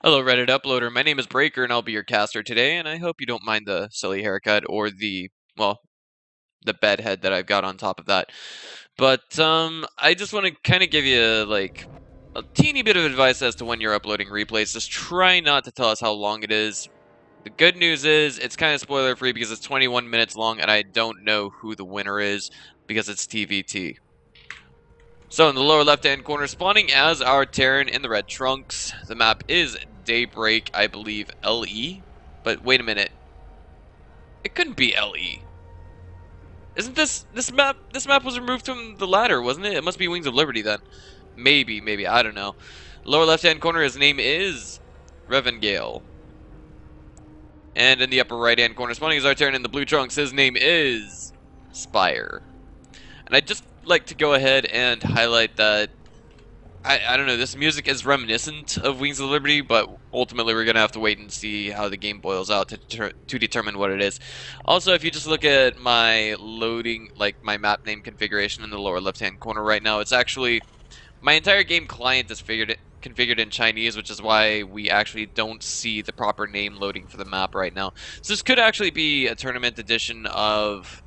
Hello, Reddit uploader. My name is Breaker, and I'll be your caster today. And I hope you don't mind the silly haircut or well, the bed head that I've got on top of that. But I just want to kind of give you like a teeny bit of advice as to when you're uploading replays. Just try not to tell us how long it is. The good news is it's kind of spoiler free because it's 21 minutes long, and I don't know who the winner is because it's TVT. So in the lower left-hand corner, spawning as our Terran in the red trunks. The map is Daybreak, I believe LE. But wait a minute. It couldn't be LE. Isn't this map was removed from the ladder, wasn't it? It must be Wings of Liberty then. Maybe, I don't know. Lower left-hand corner, his name is Revangale. And in the upper right-hand corner, spawning as our Terran in the blue trunks, his name is Spyre. And I'd just like to go ahead and highlight that I don't know, this music is reminiscent of Wings of Liberty, but ultimately we're going to have to wait and see how the game boils out to determine what it is. Also, if you just look at my loading, like my map name configuration in the lower left-hand corner right now, it's actually, my entire game client is configured in Chinese, which is why we actually don't see the proper name loading for the map right now. So this could actually be a tournament edition of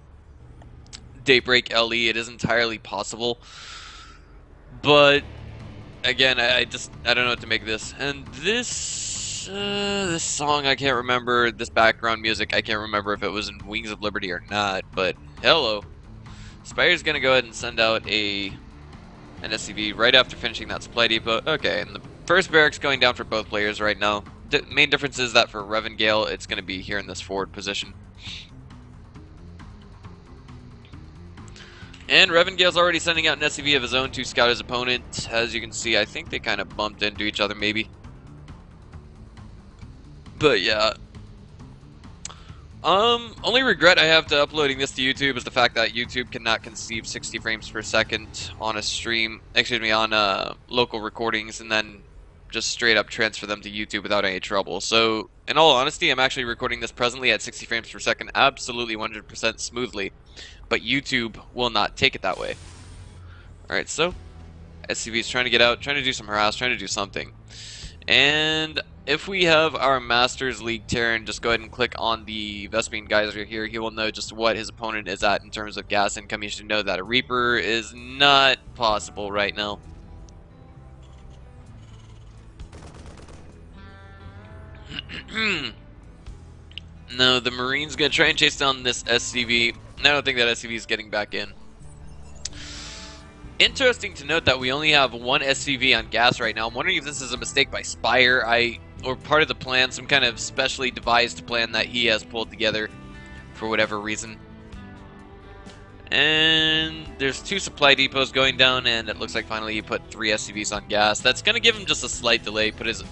Daybreak LE. It is entirely possible, but again, I don't know what to make of this. And this song, I can't remember. This background music, I can't remember if it was in Wings of Liberty or not. But hello, Spyre's gonna go ahead and send out an SCV right after finishing that supply depot. Okay, and the first barracks going down for both players right now. The main difference is that for Revangale, it's gonna be here in this forward position. And Revangale's already sending out an SCV of his own to scout his opponent. As you can see, I think they kind of bumped into each other, maybe. But yeah. Only regret I have to uploading this to YouTube is the fact that YouTube cannot conceive 60 frames per second on a stream, excuse me, on local recordings, and then just straight up transfer them to YouTube without any trouble. So, in all honesty, I'm actually recording this presently at 60 frames per second, absolutely 100% smoothly. But YouTube will not take it that way. Alright, so SCV is trying to get out, trying to do some harass, trying to do something. And if we have our Masters League Terran, just go ahead and click on the Vespine Geyser here. He will know just what his opponent is at in terms of gas income. You should know that a Reaper is not possible right now. No, the Marine's going to try and chase down this SCV. I don't think that SCV is getting back in. Interesting to note that we only have one SCV on gas right now. I'm wondering if this is a mistake by Spyre, or part of the plan, some kind of specially devised plan that he has pulled together for whatever reason. And there's 2 supply depots going down, and it looks like finally he put 3 SCVs on gas. That's going to give him just a slight delay, put his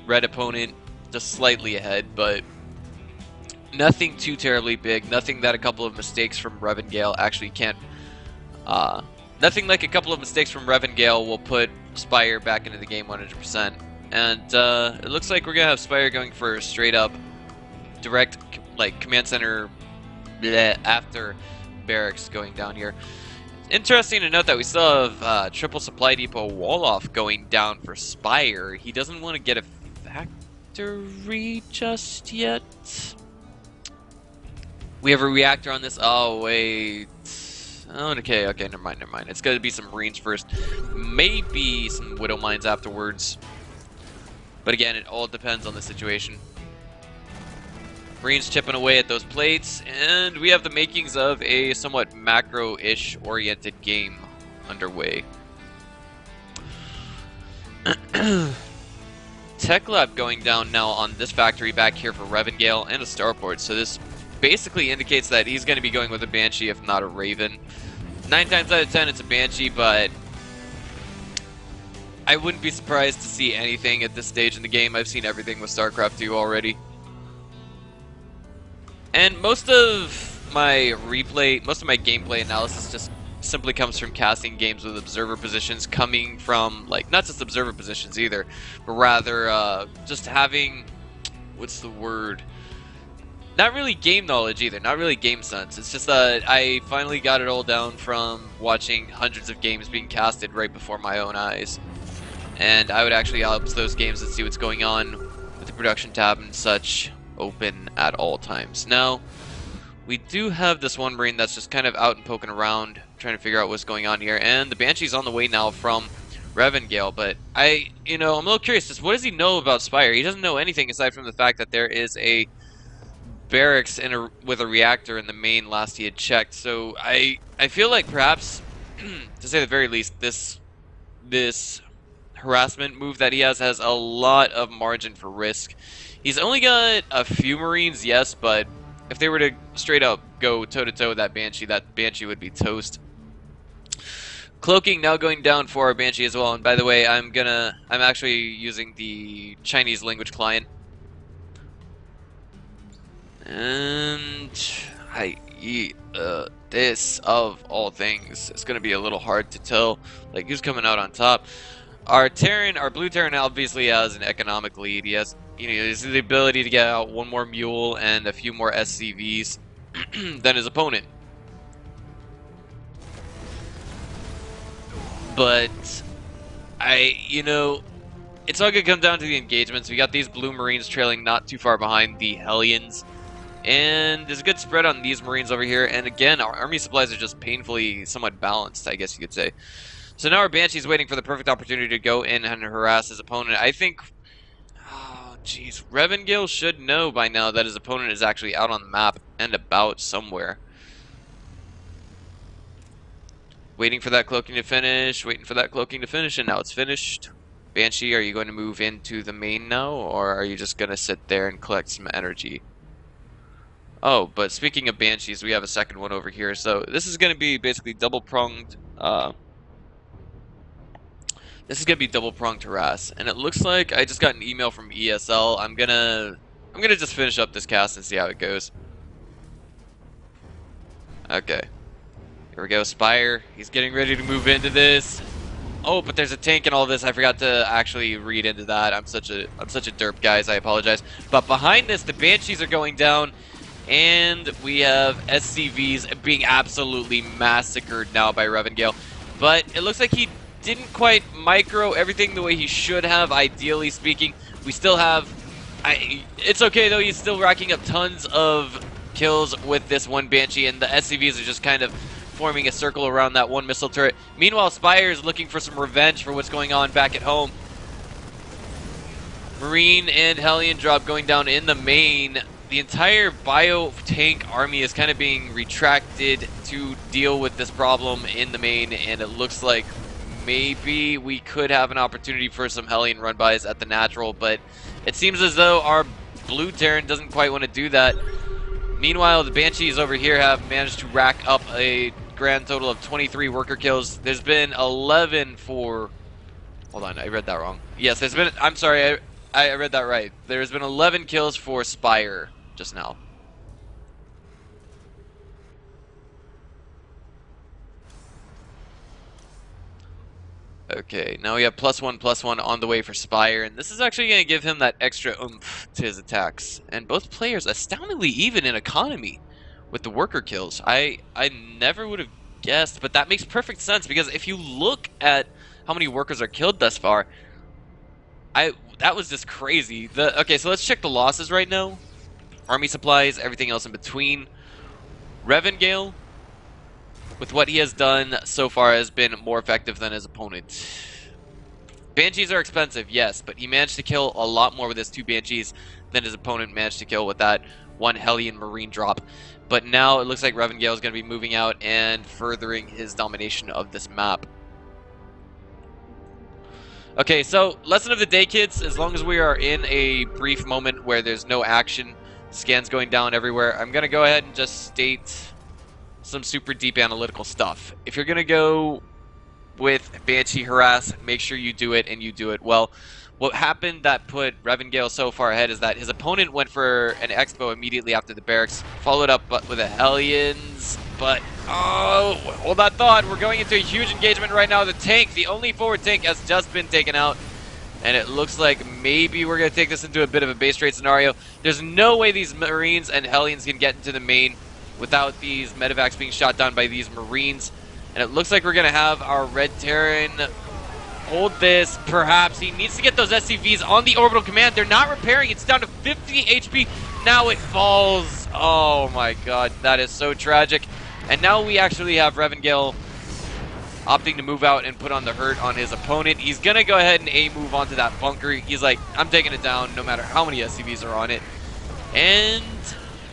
red opponent just slightly ahead, but nothing too terribly big, nothing that a couple of mistakes from Revangale actually can't, nothing like a couple of mistakes from Revangale will put Spyre back into the game 100%. And it looks like we're going to have Spyre going for straight up, direct, like, command center after barracks going down here. Interesting to note that we still have triple supply depot wall-off going down for Spyre. He doesn't want to get a factory just yet. We have a reactor on this. Oh, wait. Oh, okay, never mind. It's going to be some Marines first. Maybe some Widow Mines afterwards. But again, it all depends on the situation. Marines chipping away at those plates. And we have the makings of a somewhat macro-ish oriented game underway. Tech Lab going down now on this factory back here for Revangale and a starport. So this basically indicates that he's going to be going with a Banshee, if not a Raven. 9 times out of 10, it's a Banshee, but I wouldn't be surprised to see anything at this stage in the game. I've seen everything with StarCraft 2 already. And most of my gameplay analysis just simply comes from casting games with observer positions, coming from, like, not just observer positions either, but rather just having, what's the word? Not really game knowledge either, not really game sense. It's just that I finally got it all down from watching hundreds of games being casted right before my own eyes. And I would actually ops those games and see what's going on with the production tab and such open at all times. Now, we do have this one Marine that's just kind of out and poking around, trying to figure out what's going on here, and the Banshee's on the way now from Revangale, but I'm a little curious, just what does he know about Spyre? He doesn't know anything aside from the fact that there is a barracks with a reactor in the main last he had checked, so I feel like perhaps, to say the very least, this harassment move that he has a lot of margin for risk. He's only got a few Marines, yes, but if they were to straight up go toe-to-toe with that Banshee would be toast. Cloaking now going down for our Banshee as well, and by the way, I'm actually using the Chinese language client. And this of all things is gonna be a little hard to tell, like who's coming out on top. Our blue Terran obviously has an economic lead. He has, he has the ability to get out one more mule and a few more SCVs than his opponent. But it's all gonna come down to the engagements. We got these blue Marines trailing not too far behind the Hellions, and there's a good spread on these Marines over here. And again, our army supplies are just painfully somewhat balanced, I guess you could say. So now our Banshee's waiting for the perfect opportunity to go in and harass his opponent. I think, oh jeez, Revangale should know by now that his opponent is actually out on the map and about somewhere. Waiting for that cloaking to finish, and now it's finished. Banshee, are you going to move into the main now, or are you just going to sit there and collect some energy? Oh, but speaking of Banshees, we have a second one over here, so this is going to be basically double-pronged, harass, and it looks like I just got an email from ESL. I'm gonna just finish up this cast and see how it goes. Okay. Here we go, Spyre. He's getting ready to move into this. Oh, but there's a tank and all this. I forgot to actually read into that. I'm such a derp, guys. I apologize. But behind this, the Banshees are going down, and we have SCVs being absolutely massacred now by Revangale. But it looks like he didn't quite micro everything the way he should have, ideally speaking. We still have... it's okay, though. He's still racking up tons of kills with this one Banshee, and the SCVs are just kind of forming a circle around that one missile turret. Meanwhile, Spyre is looking for some revenge for what's going on back at home. Marine and Hellion drop going down in the main. The entire bio-tank army is kind of being retracted to deal with this problem in the main, and it looks like maybe we could have an opportunity for some Hellion run-bys at the natural, but it seems as though our blue Terran doesn't quite want to do that. Meanwhile, the Banshees over here have managed to rack up a grand total of 23 worker kills. There's been 11 for... Hold on, I read that wrong. Yes, there's been... I'm sorry, I read that right. There's been 11 kills for Spyre just now. Okay, now we have +1/+1 on the way for Spyre, and this is actually going to give him that extra oomph to his attacks. And both players astoundingly even in economy with the worker kills. I never would have guessed, but that makes perfect sense, because if you look at how many workers are killed thus far, that was just crazy. Okay, so let's check the losses right now. Army supplies, everything else in between. Revangale, with what he has done so far, has been more effective than his opponent. Banshees are expensive, yes, but he managed to kill a lot more with his 2 Banshees than his opponent managed to kill with that 1 Hellion Marine drop. But now it looks like Revangale is going to be moving out and furthering his domination of this map. Okay, so lesson of the day, kids. As long as we are in a brief moment where there's no action, scans going down everywhere, I'm going to go ahead and just state some super deep analytical stuff. If you're going to go with Banshee harass, make sure you do it, and you do it well. What happened that put Revangale so far ahead is that his opponent went for an Expo immediately after the barracks, followed up with a Hellions, but oh, hold that thought. We're going into a huge engagement right now. The tank, the only forward tank, has just been taken out, and it looks like maybe we're going to take this into a bit of a base trade scenario. There's no way these Marines and Hellions can get into the main without these medevacs being shot down by these Marines. And it looks like we're going to have our Red Terran... hold this, perhaps. He needs to get those SCVs on the orbital command. They're not repairing. It's down to 50 HP. Now it falls. Oh my god, that is so tragic. And now we actually have Revangale opting to move out and put on the hurt on his opponent. He's going to go ahead and A-move onto that bunker. He's like, I'm taking it down no matter how many SCVs are on it. And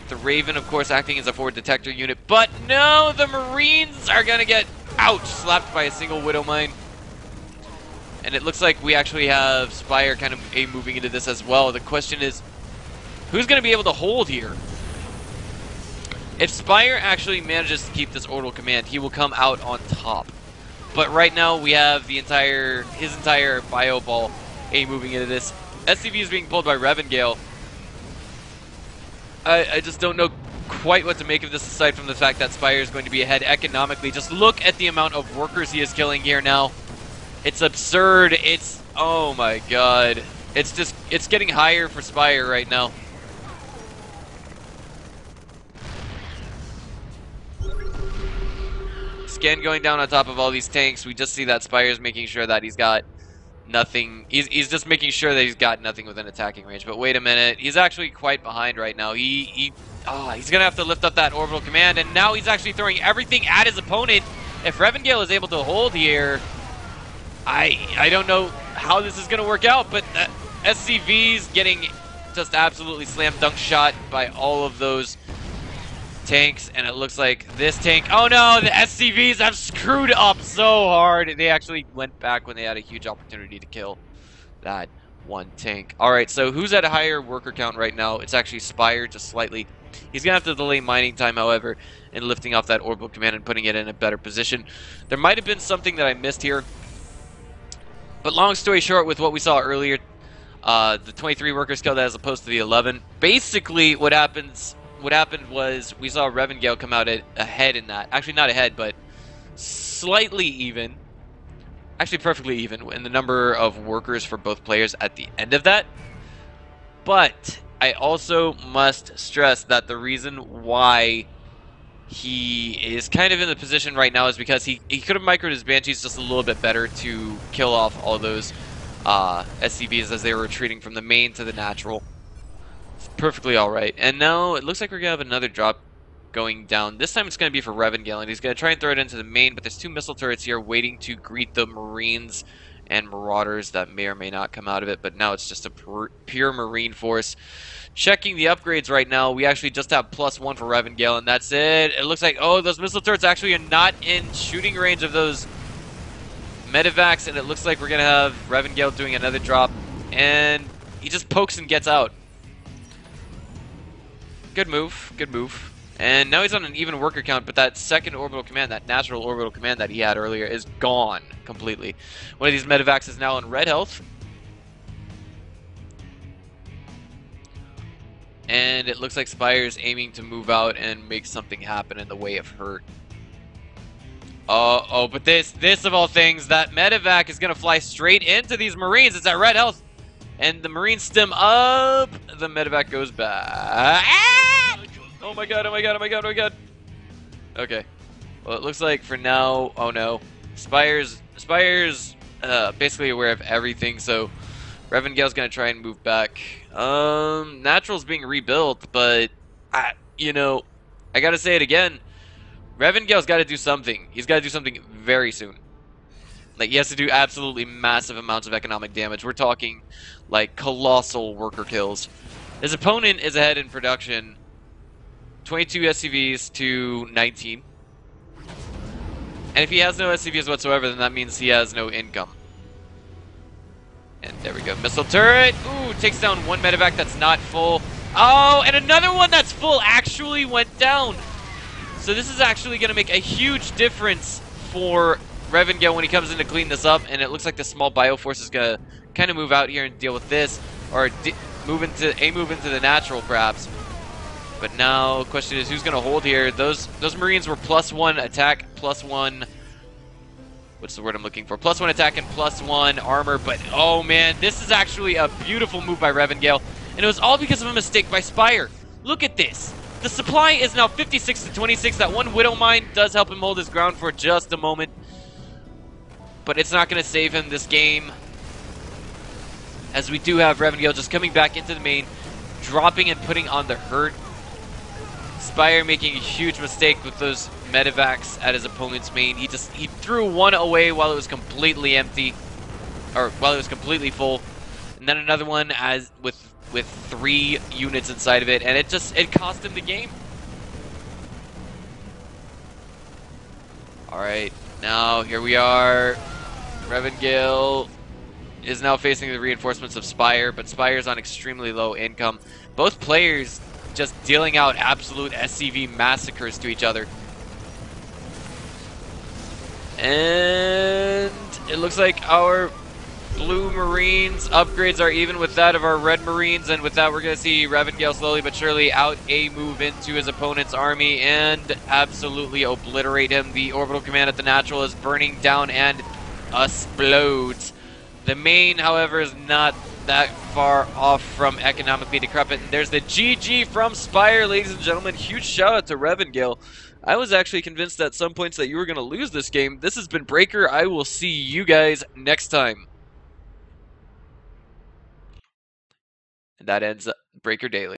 the Raven, of course, acting as a forward detector unit. But no, the Marines are going to get, ouch, slapped by a single Widow Mine. And it looks like we actually have Spyre kind of A-moving into this as well. The question is, who's going to be able to hold here? If Spyre actually manages to keep this orbital command, he will come out on top. But right now we have his entire bio ball A-moving into this. SCV is being pulled by Revangale. I just don't know quite what to make of this aside from the fact that Spyre is going to be ahead economically. Just look at the amount of workers he is killing here now. It's absurd. It's, oh my god. It's getting higher for Spyre right now. Scan going down on top of all these tanks. We just see that Spyre's making sure that he's got nothing. He's just making sure that he's got nothing within attacking range. But wait a minute. He's actually quite behind right now. He's going to have to lift up that orbital command. And now he's actually throwing everything at his opponent. If Revangale is able to hold here, I don't know how this is going to work out. But SCV's getting just absolutely slam dunk shot by all of those tanks, and it looks like this tank, oh no, the SCVs have screwed up so hard. They actually went back when they had a huge opportunity to kill that one tank. Alright, so who's at a higher worker count right now? It's actually Spyre, just slightly. He's gonna have to delay mining time, however, and lifting off that orbital command and putting it in a better position. There might have been something that I missed here, but long story short, with what we saw earlier, the 23 workers killed as opposed to the 11, basically what happened was we saw Revangale come out ahead in that. Actually, not ahead, but slightly even. Actually, perfectly even in the number of workers for both players at the end of that. But I also must stress that the reason why he is kind of in the position right now is because he could have microed his Banshees just a little bit better to kill off all those SCVs as they were retreating from the main to the natural. Perfectly alright. And now it looks like we're going to have another drop going down. This time it's going to be for Revangale, and he's going to try and throw it into the main, but there's two missile turrets here waiting to greet the Marines and Marauders that may or may not come out of it, but now it's just a pure Marine force. Checking the upgrades right now, we actually just have +1 for Revangale, and that's it. It looks like, oh, those missile turrets actually are not in shooting range of those medevacs, and it looks like we're going to have Revangale doing another drop, and he just pokes and gets out. Good move, good move. And now he's on an even worker count, but that second orbital command, that natural orbital command that he had earlier, is gone completely. One of these medevacs is now in red health. And it looks like Spyre's aiming to move out and make something happen in the way of hurt. Oh, but this of all things, that medevac is going to fly straight into these Marines. It's at red health. And the Marines stem up. The medevac goes back. Ah! Oh my god, oh my god, oh my god, oh my god. Okay. Well, it looks like for now, oh no. Spyre's basically aware of everything, so Revangale's going to try and move back. Natural's being rebuilt, but, you know, I got to say it again. Revangale's got to do something. He's got to do something very soon. Like, he has to do absolutely massive amounts of economic damage. We're talking, like, colossal worker kills. His opponent is ahead in production. 22 SCVs to 19. And if he has no SCVs whatsoever, then that means he has no income. And there we go. Missile turret. Ooh, takes down one medevac that's not full. Oh, and another one that's full actually went down. So this is actually going to make a huge difference for Revangale when he comes in to clean this up, and it looks like the small Bioforce is going to kind of move out here and deal with this, or move into the natural perhaps. But now the question is who's going to hold here. Those Marines were +1 attack, +1, what's the word I'm looking for? +1 attack and +1 armor, but oh man, this is actually a beautiful move by Revangale, and it was all because of a mistake by Spyre. Look at this. The supply is now 56 to 26. That one Widow Mine does help him hold his ground for just a moment. but it's not going to save him this game, as we do have Revangale just coming back into the main, dropping and putting on the hurt. Spyre making a huge mistake with those medevacs at his opponent's main. He threw one away while it was completely empty, or while it was completely full, and then another one with 3 units inside of it, and it cost him the game. All right, now here we are. Revangale is now facing the reinforcements of Spyre, but Spyre's on extremely low income. Both players just dealing out absolute SCV massacres to each other. And it looks like our blue Marines upgrades are even with that of our red Marines, and with that we're going to see Revangale slowly but surely out A move into his opponent's army and absolutely obliterate him. The orbital command at the natural is burning down and explodes. The main, however, is not that far off from economically decrepit. And there's the GG from Spyre, ladies and gentlemen. Huge shout out to Revangale. I was actually convinced at some points that you were going to lose this game. This has been Breaker. I will see you guys next time. And that ends Breaker Daily.